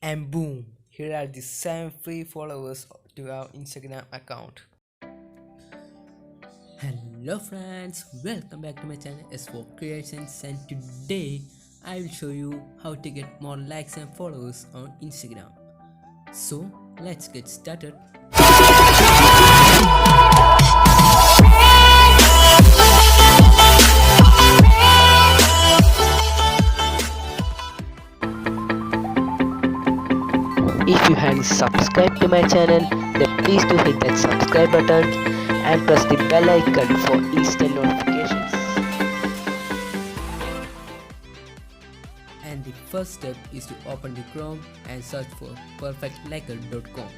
And boom, here are the 7 free followers to our Instagram account. Hello friends, welcome back to my channel S4 Creations, and today I will show you how to get more likes and followers on Instagram. So let's get started. If you haven't subscribed to my channel, then please do hit that subscribe button and press the bell icon for instant notifications. And the first step is to open the Chrome and search for perfectliker.com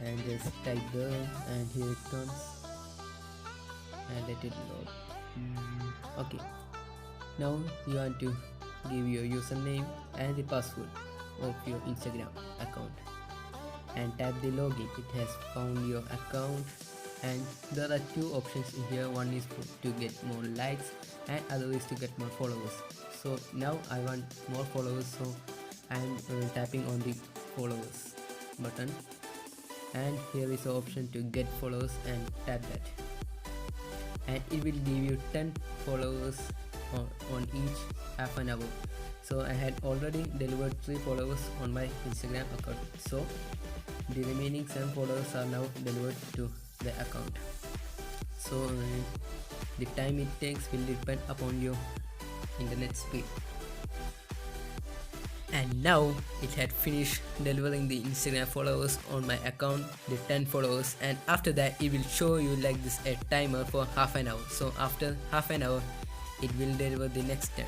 and just type there, and here it comes, and let it load. Okay, now you want to give your username and the password of your Instagram account and tap the login. It has found your account, and there are two options in here. One is to get more likes and other is to get more followers. So now I want more followers, so I'm tapping on the followers button, and here is the option to get followers, and tap that, and it will give you 10 followers on each half an hour. So I had already delivered 3 followers on my Instagram account, so the remaining 7 followers are now delivered to the account. So the time it takes will depend upon your internet speed. And now it had finished delivering the Instagram followers on my account, the 10 followers, and after that it will show you like this a timer for half an hour. So after half an hour it will deliver the next 10.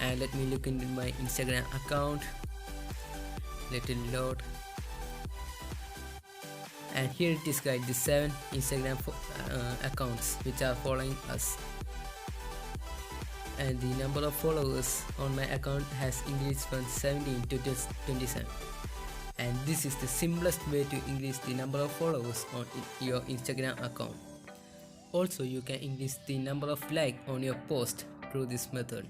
And let me look into my Instagram account, let it load, and here it is guys, the 7 Instagram accounts which are following us, and the number of followers on my account has increased from 17 to just 27. And this is the simplest way to increase the number of followers on your Instagram account. Also, you can increase the number of likes on your post through this method.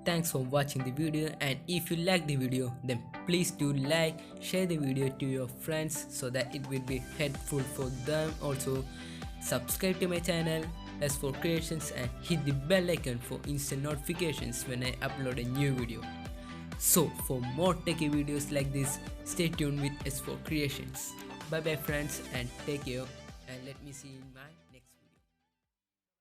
Thanks for watching the video, and if you like the video, then please do like, share the video to your friends so that it will be helpful for them. Also subscribe to my channel S4 Creations and hit the bell icon for instant notifications when I upload a new video. So for more techie videos like this, stay tuned with S4 Creations. Bye bye friends, and take care, and let me see my